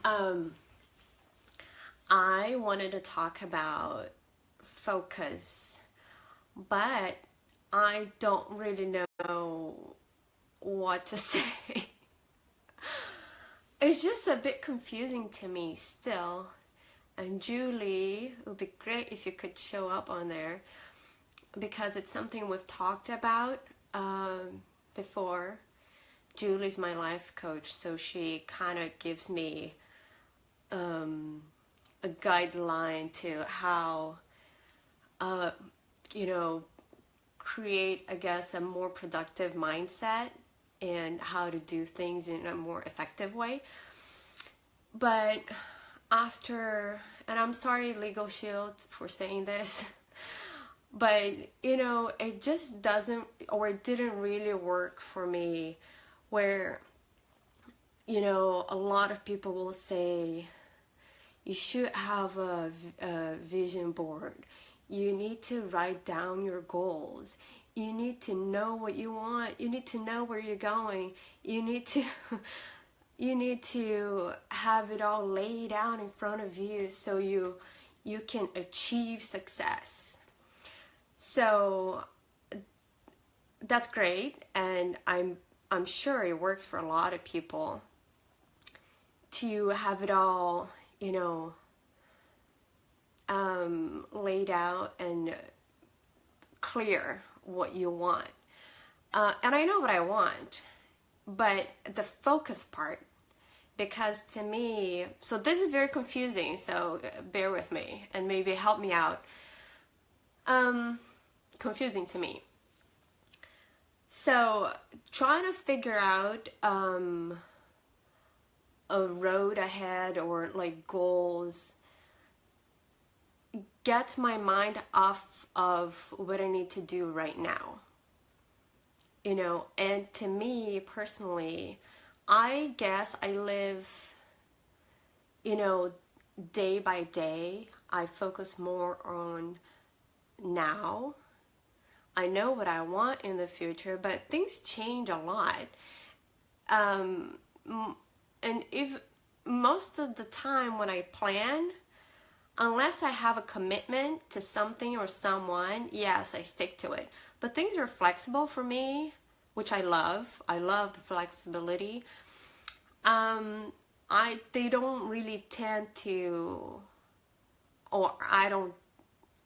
Um, I wanted to talk about focus, but I don't really know what to say. It's just a bit confusing to me still. And Julie, it would be great if you could show up on there because it's something we've talked about before. Julie's my life coach, so she kind of gives me a guideline to how, uh, you know, create, I guess, a more productive mindset and how to do things in a more effective way. But after, and I'm sorry, Legal Shield, for saying this, but it just doesn't, or it didn't really work for me where, a lot of people will say, you should have a vision board. You need to write down your goals. You need to know what you want. You need to know where you're going. You need to you need to have it all laid out in front of you so you can achieve success. So that's great, and I'm sure it works for a lot of people to have it all laid out and clear what you want. And I know what I want, but the focus part, because to me, so this is very confusing, so bear with me and maybe help me out. Confusing to me. So trying to figure out a road ahead or like goals gets my mind off of what I need to do right now. And to me personally, I guess I live, day by day. I focus more on now. I know what I want in the future, but things change a lot. And if most of the time when I plan, unless I have a commitment to something or someone, yes, I stick to it. But things are flexible for me, which I love. I love the flexibility. They don't really tend to, or I don't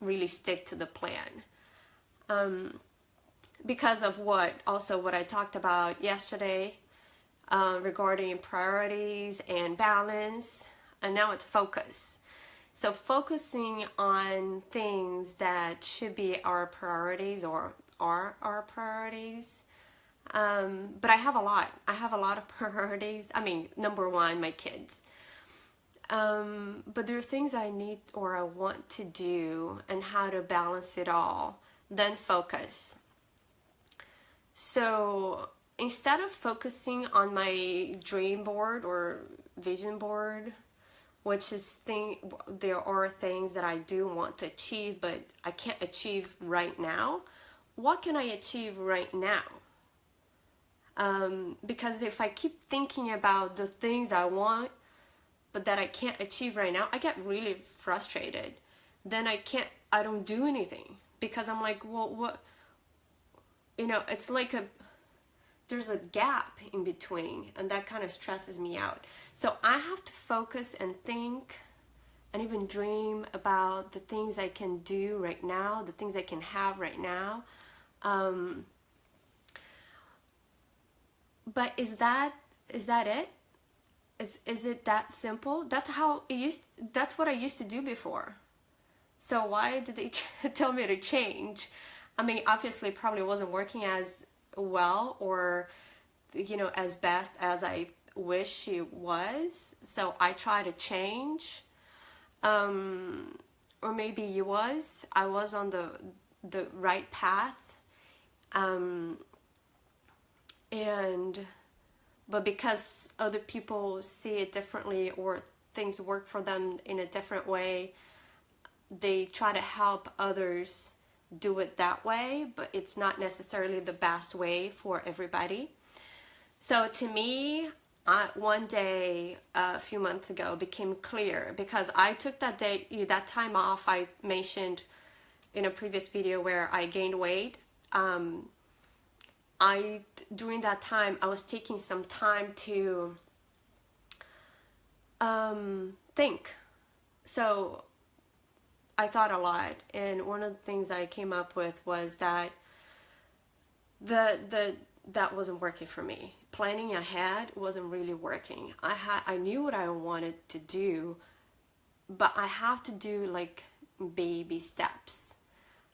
really stick to the plan. Because of what I talked about yesterday regarding priorities and balance, and now it's focus. So focusing on things that should be our priorities or are our priorities. But I have a lot. I have a lot of priorities. I mean, number one, my kids. But there are things I need or I want to do and how to balance it all. Then focus. So instead of focusing on my dream board or vision board, which is there are things that I do want to achieve, but I can't achieve right now. What can I achieve right now? Because if I keep thinking about the things I want, but that I can't achieve right now, I get really frustrated. Then I don't do anything because I'm like, well, what? It's like there's a gap in between, and that kind of stresses me out. So I have to focus and think and even dream about the things I can do right now, the things I can have right now. But is that it? Is it that simple? That's what I used to do before. So why did they tell me to change? I mean, obviously, probably wasn't working as well or, as best as I wish it was. So I try to change. Or maybe I was on the right path. But because other people see it differently or things work for them in a different way, they try to help others do it that way, but it's not necessarily the best way for everybody. So to me, one day a few months ago became clear, because I took that time off I mentioned in a previous video where I gained weight. During that time I was taking some time to think. So I thought a lot, and one of the things I came up with was that that wasn't working for me. Planning ahead wasn't really working. I knew what I wanted to do, but I have to do like baby steps,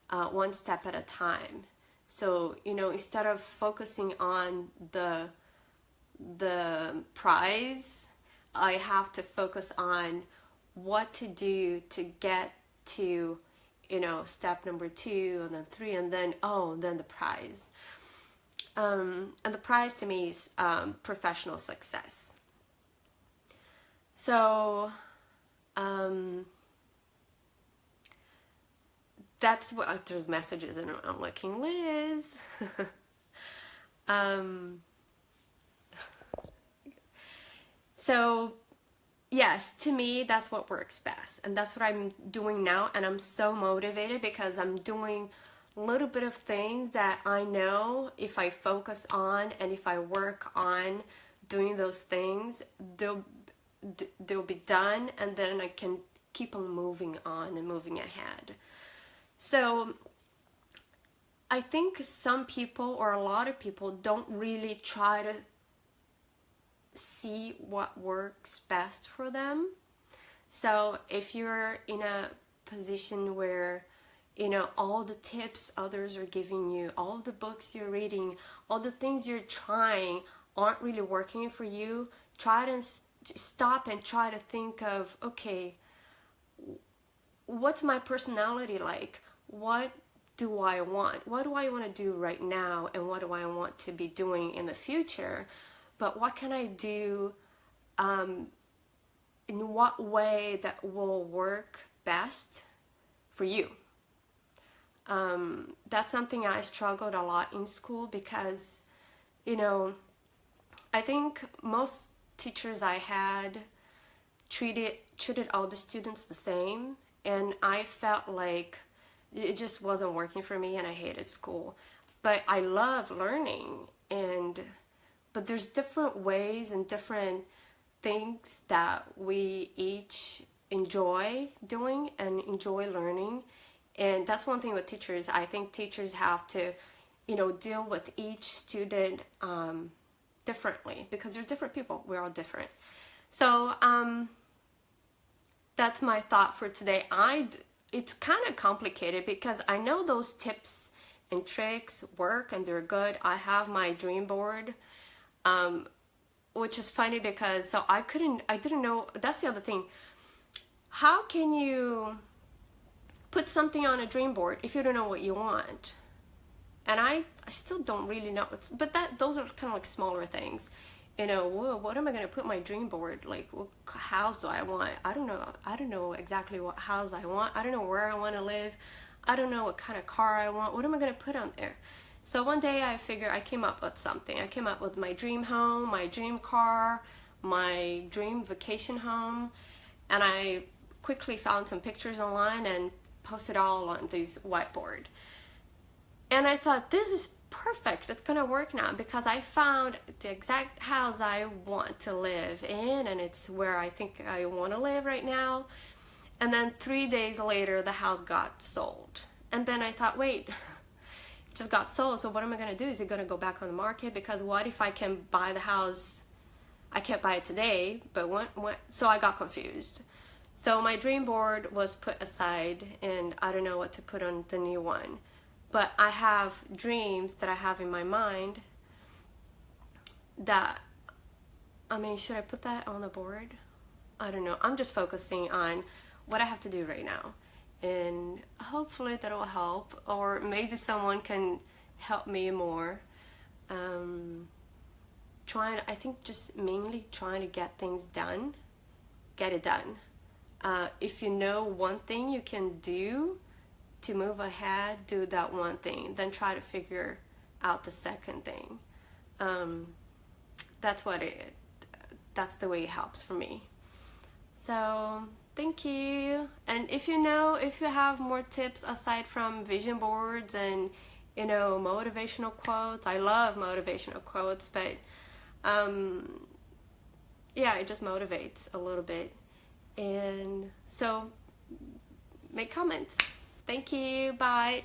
one step at a time. So, you know, instead of focusing on the prize, I have to focus on what to do to get to, you know, step number 2 and then 3, and then then the prize. And the prize to me is professional success. So that's what, there's messages and I'm looking, Liz. So yes, to me that's what works best, and that's what I'm doing now, and I'm so motivated because I'm doing a little bit of things that I know if I focus on and if I work on doing those things, they'll be done, and then I can keep on moving on and moving ahead. So I think some people, or a lot of people, don't really try to see what works best for them. So if you're in a position where, you know, all the tips others are giving you, all the books you're reading, all the things you're trying aren't really working for you, try to stop and try to think of, okay, what's my personality like? What do I want? What do I want to do right now? And what do I want to be doing in the future? But what can I do in what way that will work best for you? That's something I struggled a lot in school because, you know, I think most teachers I had treated all the students the same, and I felt like it just wasn't working for me, and I hated school. But I love learning, but there's different ways and different things that we each enjoy doing and enjoy learning. And that's one thing with teachers. I think teachers have to, you know, deal with each student differently, because they're different people. We're all different. So that's my thought for today. It's kind of complicated because I know those tips and tricks work and they're good. I have my dream board, which is funny because I didn't know. That's the other thing. How can you put something on a dream board if you don't know what you want? And I still don't really know, but those are kind of like smaller things. You know, whoa, what am I going to put my dream board? Like, what house do I want? I don't know. I don't know exactly what house I want. I don't know where I want to live. I don't know what kind of car I want. What am I going to put on there? So one day I came up with something. I came up with my dream home, my dream car, my dream vacation home, and I quickly found some pictures online and posted all on this whiteboard. And I thought, this is perfect. It's gonna work now because I found the exact house I want to live in, and it's where I think I want to live right now. And then 3 days later, the house got sold. And then I thought, wait, it just got sold, so what am I gonna do? Is it gonna go back on the market? Because what if I can buy the house? I can't buy it today, but so I got confused. So my dream board was put aside, and I don't know what to put on the new one. But I have dreams that I have in my mind that, I mean, should I put that on the board? I don't know. I'm just focusing on what I have to do right now. And hopefully that will help, or maybe someone can help me more. I think just mainly trying to get things done, get it done. If you know one thing you can do to move ahead, do that one thing, then try to figure out the second thing. That's that's the way it helps for me. So thank you. And if you have more tips aside from vision boards and motivational quotes, I love motivational quotes, but yeah, it just motivates a little bit. And so make comments. Thank you. Bye.